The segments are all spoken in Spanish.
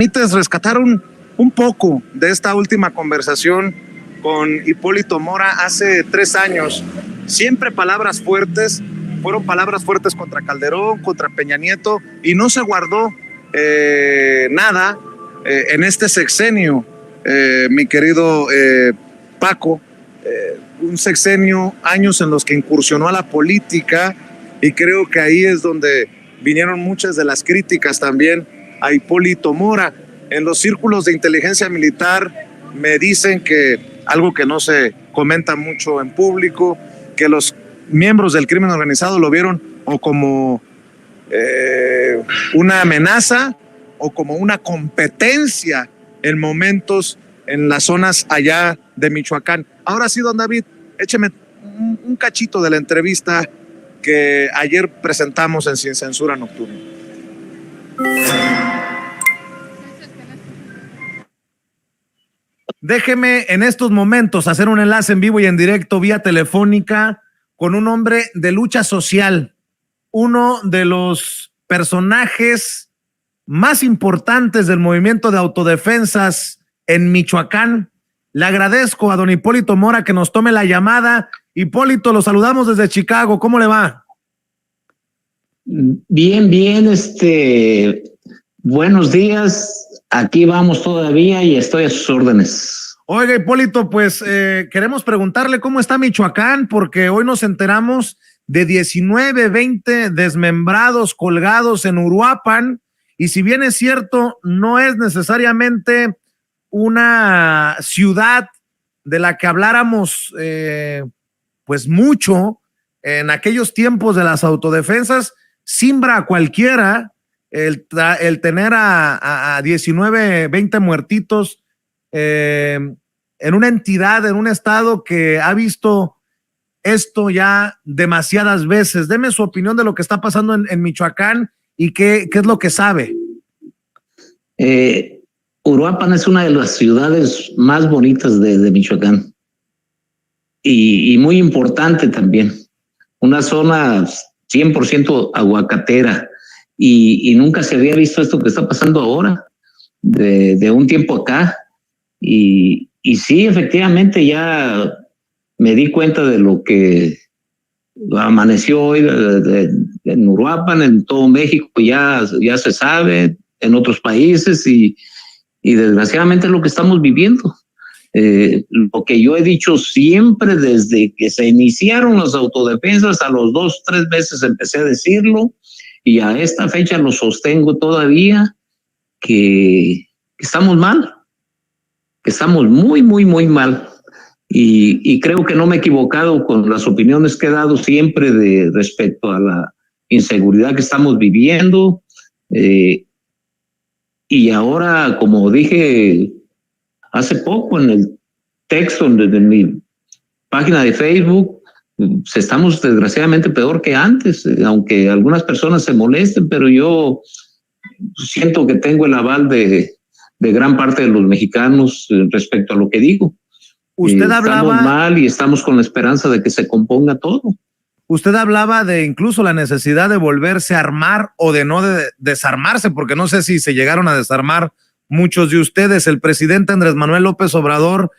permites rescatar un poco de esta última conversación con Hipólito Mora hace 3 años. Siempre palabras fuertes, fueron palabras fuertes contra Calderón, contra Peña Nieto, y no se guardó nada en este sexenio, mi querido Paco, un sexenio, años en los que incursionó a la política, y creo que ahí es donde vinieron muchas de las críticas también a Hipólito Mora. En los círculos de inteligencia militar me dicen que algo que no se comenta mucho en público, que los miembros del crimen organizado lo vieron o como una amenaza o como una competencia en momentos en las zonas allá de Michoacán. Ahora sí, don David, écheme un cachito de la entrevista que ayer presentamos en Sin Censura Nocturno. Déjeme en estos momentos hacer un enlace en vivo y en directo vía telefónica con un hombre de lucha social, uno de los personajes más importantes del movimiento de autodefensas en Michoacán. Le agradezco a don Hipólito Mora que nos tome la llamada. Hipólito, lo saludamos desde Chicago. ¿Cómo le va? Bien, buenos días. Aquí vamos todavía y estoy a sus órdenes. Oiga, Hipólito, pues queremos preguntarle cómo está Michoacán, porque hoy nos enteramos de 19, 20 desmembrados colgados en Uruapan, y si bien es cierto, no es necesariamente una ciudad de la que habláramos pues mucho en aquellos tiempos de las autodefensas, simbra a cualquiera el tener a 19, 20 muertitos en una entidad, en un estado que ha visto esto ya demasiadas veces. Deme su opinión de lo que está pasando en Michoacán y qué es lo que sabe. Uruapan es una de las ciudades más bonitas de Michoacán y muy importante también. Una zona 100% aguacatera. Y nunca se había visto esto que está pasando ahora, de un tiempo acá. Y sí, efectivamente, ya me di cuenta de lo que amaneció hoy en Uruapan, en todo México, ya se sabe, en otros países, y desgraciadamente es lo que estamos viviendo. Lo que yo he dicho siempre desde que se iniciaron las autodefensas, a los 2, 3 meses empecé a decirlo, y a esta fecha lo sostengo todavía, que estamos mal, que estamos muy, muy, muy mal. Y creo que no me he equivocado con las opiniones que he dado siempre respecto a la inseguridad que estamos viviendo. Y ahora, como dije hace poco en el texto de mi página de Facebook, estamos desgraciadamente peor que antes, aunque algunas personas se molesten, pero yo siento que tengo el aval de gran parte de los mexicanos respecto a lo que digo. Usted hablaba... Estamos mal y estamos con la esperanza de que se componga todo. Usted hablaba de incluso la necesidad de volverse a armar o de no desarmarse, porque no sé si se llegaron a desarmar muchos de ustedes. El presidente Andrés Manuel López Obrador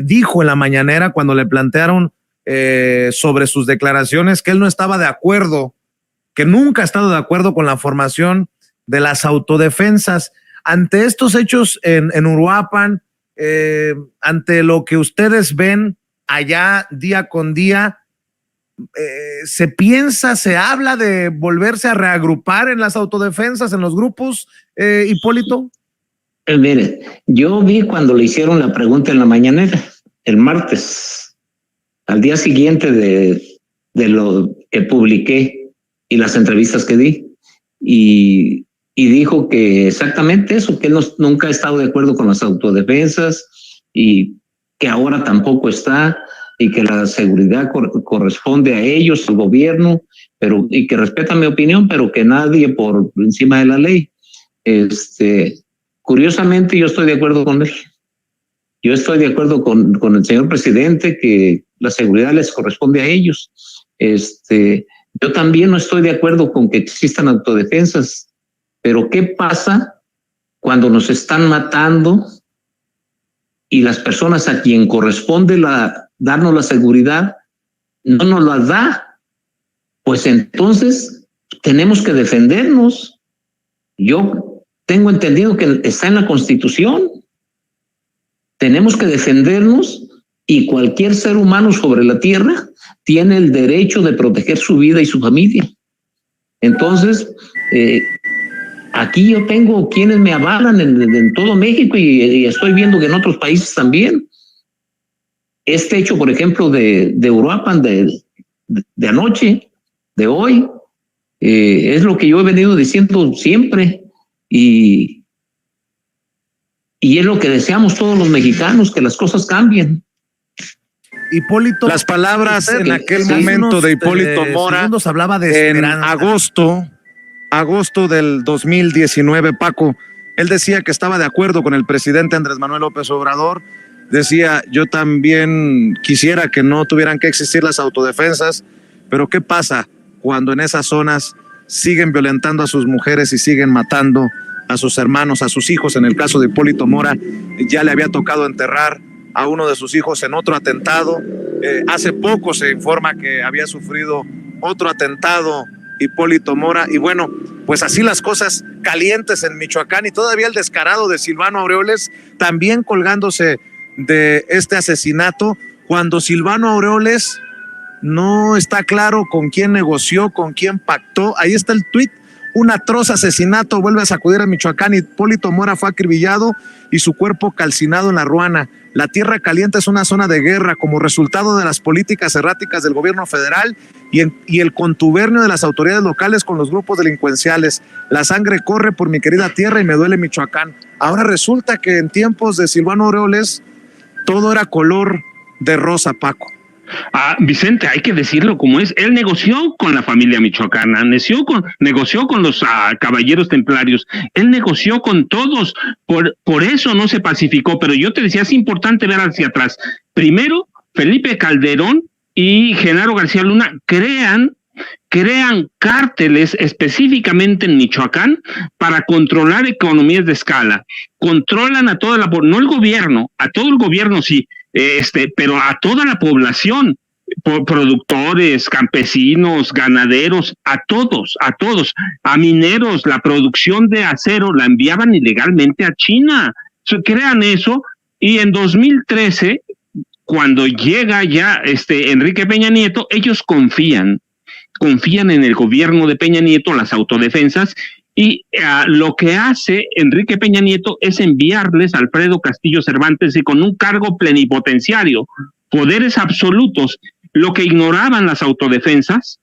dijo en la mañanera, cuando le plantearon sobre sus declaraciones, que él no estaba de acuerdo, que nunca ha estado de acuerdo con la formación de las autodefensas. Ante estos hechos en Uruapan, ante lo que ustedes ven allá día con día, se habla de volverse a reagrupar en las autodefensas, en los grupos, Hipólito. Mire, yo vi cuando le hicieron la pregunta en la mañanera, el martes, al día siguiente de lo que publiqué y las entrevistas que di, y dijo que exactamente eso, que él nunca ha estado de acuerdo con las autodefensas y que ahora tampoco está, y que la seguridad corresponde a ellos, al gobierno, y que respeta mi opinión, pero que nadie por encima de la ley. Curiosamente, yo estoy de acuerdo con él. Yo estoy de acuerdo con el señor presidente que la seguridad les corresponde a ellos. Yo también no estoy de acuerdo con que existan autodefensas, pero ¿qué pasa cuando nos están matando y las personas a quien corresponde darnos la seguridad no nos la da, pues entonces tenemos que defendernos. Yo tengo entendido que está en la Constitución. Tenemos que defendernos y cualquier ser humano sobre la tierra tiene el derecho de proteger su vida y su familia. Entonces, aquí yo tengo quienes me avalan en todo México y estoy viendo que en otros países también. Este hecho, por ejemplo, de Uruapan de anoche, de hoy, es lo que yo he venido diciendo siempre y es lo que deseamos todos los mexicanos, que las cosas cambien. Hipólito, las palabras en aquel momento de Hipólito Mora hablaba de en agosto del 2019, Paco, él decía que estaba de acuerdo con el presidente Andrés Manuel López Obrador. Decía, yo también quisiera que no tuvieran que existir las autodefensas, pero ¿qué pasa cuando en esas zonas siguen violentando a sus mujeres y siguen matando a sus hermanos, a sus hijos? En el caso de Hipólito Mora, ya le había tocado enterrar a uno de sus hijos en otro atentado. Hace poco se informa que había sufrido otro atentado Hipólito Mora, y bueno, pues así las cosas calientes en Michoacán, y todavía el descarado de Silvano Aureoles también colgándose de este asesinato, cuando Silvano Aureoles no está claro con quién negoció, con quién pactó. Ahí está el tuit: un atroz asesinato vuelve a sacudir a Michoacán. Hipólito Mora fue acribillado y su cuerpo calcinado en la Ruana. La Tierra Caliente es una zona de guerra como resultado de las políticas erráticas del gobierno federal y el contubernio de las autoridades locales con los grupos delincuenciales. La sangre corre por mi querida tierra y me duele Michoacán. Ahora resulta que en tiempos de Silvano Aureoles todo era color de rosa, Paco. Vicente, hay que decirlo como es. Él negoció con la familia michoacana, negoció con los caballeros templarios, él negoció con todos, por eso no se pacificó. Pero yo te decía, es importante ver hacia atrás. Primero, Felipe Calderón y Genaro García Luna crean cárteles específicamente en Michoacán para controlar economías de escala. Controlan a toda la población, no el gobierno, a todo el gobierno sí, pero a toda la población, productores, campesinos, ganaderos, a todos, a mineros. La producción de acero la enviaban ilegalmente a China. Crean eso, y en 2013, cuando llega ya Enrique Peña Nieto, ellos confían en el gobierno de Peña Nieto, las autodefensas, y lo que hace Enrique Peña Nieto es enviarles a Alfredo Castillo Cervantes, y con un cargo plenipotenciario, poderes absolutos. Lo que ignoraban las autodefensas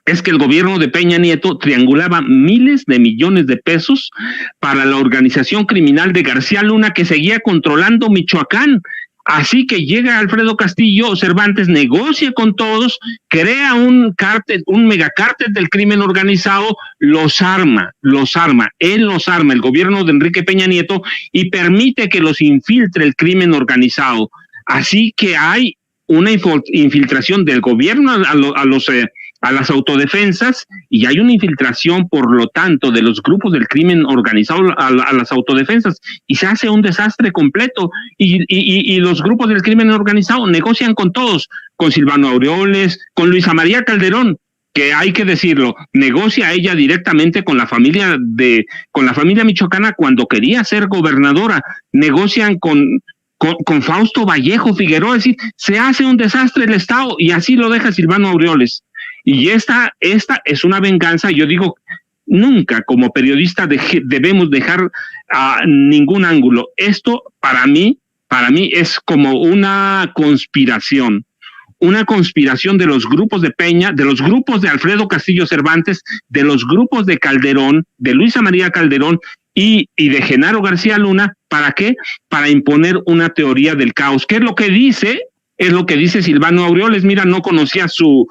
es que el gobierno de Peña Nieto triangulaba miles de millones de pesos para la organización criminal de García Luna, que seguía controlando Michoacán. Así que llega Alfredo Castillo Cervantes, negocia con todos, crea un cártel, un megacártel del crimen organizado, los arma, el gobierno de Enrique Peña Nieto, y permite que los infiltre el crimen organizado. Así que hay una infiltración del gobierno a las autodefensas, y hay una infiltración, por lo tanto, de los grupos del crimen organizado a las autodefensas, y se hace un desastre completo, y los grupos del crimen organizado negocian con todos, con Silvano Aureoles, con Luisa María Calderón, que hay que decirlo, negocia ella directamente con la familia michoacana cuando quería ser gobernadora, negocian con Fausto Vallejo Figueroa. Es decir, se hace un desastre el Estado, y así lo deja Silvano Aureoles. Y esta es una venganza. Yo digo, nunca como periodista debemos dejar ningún ángulo. Esto para mí es como una conspiración de los grupos de Peña, de los grupos de Alfredo Castillo Cervantes, de los grupos de Calderón, de Luisa María Calderón y de Genaro García Luna. ¿Para qué? Para imponer una teoría del caos. ¿Qué es lo que dice? Es lo que dice Silvano Aureoles. Mira, no conocía su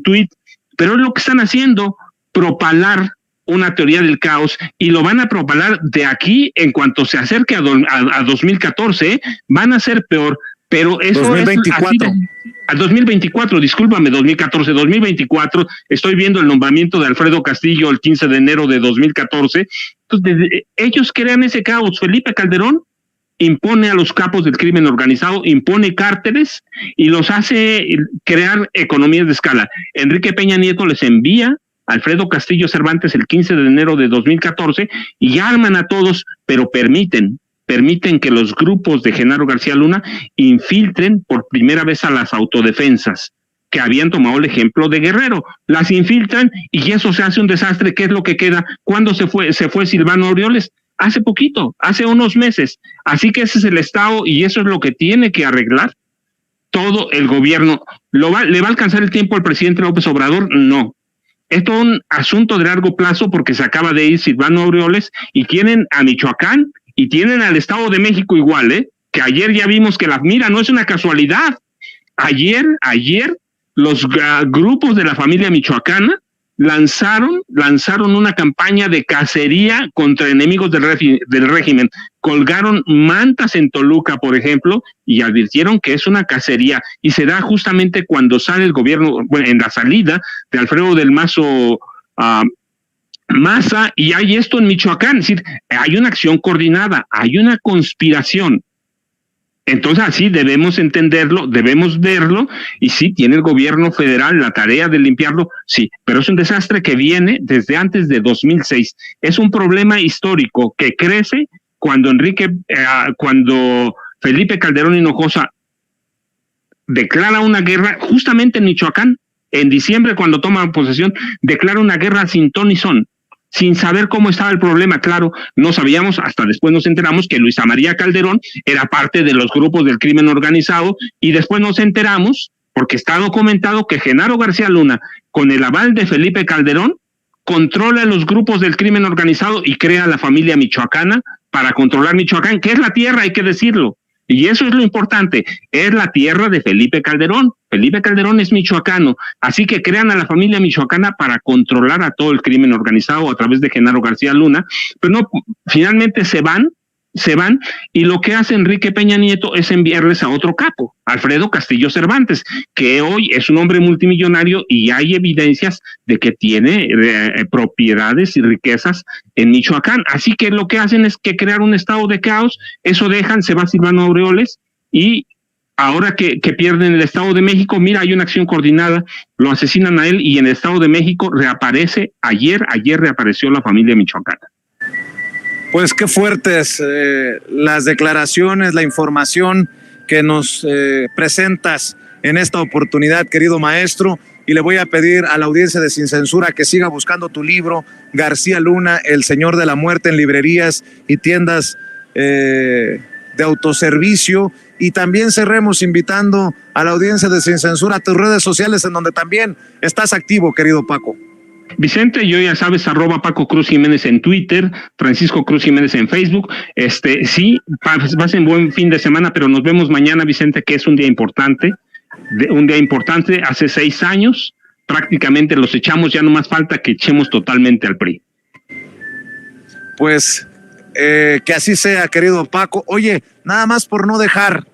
tuit, pero es lo que están haciendo, propalar una teoría del caos, y lo van a propalar de aquí en cuanto se acerque a 2014, van a ser peor. Pero eso 2024. es así al 2024, discúlpame, 2014, 2024, estoy viendo el nombramiento de Alfredo Castillo el 15 de enero de 2014. Entonces, ellos crean ese caos. Felipe Calderón impone a los capos del crimen organizado, impone cárteles y los hace crear economías de escala. Enrique Peña Nieto les envía a Alfredo Castillo Cervantes el 15 de enero de 2014 y arman a todos, pero permiten que los grupos de Genaro García Luna infiltren por primera vez a las autodefensas, que habían tomado el ejemplo de Guerrero. Las infiltran y eso se hace un desastre. ¿Qué es lo que queda? ¿Cuándo se fue Silvano Aureoles? Hace poquito, hace unos meses. Así que ese es el estado y eso es lo que tiene que arreglar todo el gobierno. ¿Le va a alcanzar el tiempo al presidente López Obrador? No. Es todo un asunto de largo plazo porque se acaba de ir Silvano Aureoles y tienen a Michoacán y tienen al Estado de México igual, que ayer ya vimos que mira, no es una casualidad. Ayer los grupos de la familia michoacana lanzaron una campaña de cacería contra enemigos del régimen. Colgaron mantas en Toluca, por ejemplo, y advirtieron que es una cacería. Y se da justamente cuando sale el gobierno, bueno, en la salida de Alfredo del Mazo Maza, y hay esto en Michoacán. Es decir, hay una acción coordinada, hay una conspiración. Entonces así debemos entenderlo, debemos verlo, y sí, tiene el gobierno federal la tarea de limpiarlo, sí, pero es un desastre que viene desde antes de 2006. Es un problema histórico que crece cuando cuando Felipe Calderón Hinojosa declara una guerra justamente en Michoacán, en diciembre cuando toma posesión, declara una guerra sin ton ni son, sin saber cómo estaba el problema. Claro, no sabíamos, hasta después nos enteramos que Luisa María Calderón era parte de los grupos del crimen organizado y después nos enteramos, porque está documentado, que Genaro García Luna, con el aval de Felipe Calderón, controla los grupos del crimen organizado y crea la familia michoacana para controlar Michoacán, que es la tierra, hay que decirlo. Y eso es lo importante, es la tierra de Felipe Calderón. Felipe Calderón es michoacano, así que crean a la familia michoacana para controlar a todo el crimen organizado a través de Genaro García Luna, pero no, finalmente se van, y lo que hace Enrique Peña Nieto es enviarles a otro capo, Alfredo Castillo Cervantes, que hoy es un hombre multimillonario y hay evidencias de que tiene propiedades y riquezas en Michoacán. Así que lo que hacen es que crear un estado de caos, eso dejan, se va Silvano Aureoles y ahora que pierden el Estado de México, mira, hay una acción coordinada, lo asesinan a él y en el Estado de México reaparece, ayer reapareció la familia michoacana. Pues qué fuertes las declaraciones, la información que nos presentas en esta oportunidad, querido maestro, y le voy a pedir a la audiencia de Sin Censura que siga buscando tu libro, García Luna, El Señor de la Muerte, en librerías y tiendas de autoservicio, y también cerremos invitando a la audiencia de Sin Censura a tus redes sociales en donde también estás activo, querido Paco. Vicente, yo ya sabes, @Paco Cruz Jiménez en Twitter, Francisco Cruz Jiménez en Facebook. Sí, pasen buen fin de semana, pero nos vemos mañana, Vicente, que es un día importante. Hace 6 años, prácticamente los echamos, ya no más falta que echemos totalmente al PRI. Pues que así sea, querido Paco. Oye, nada más por no dejar.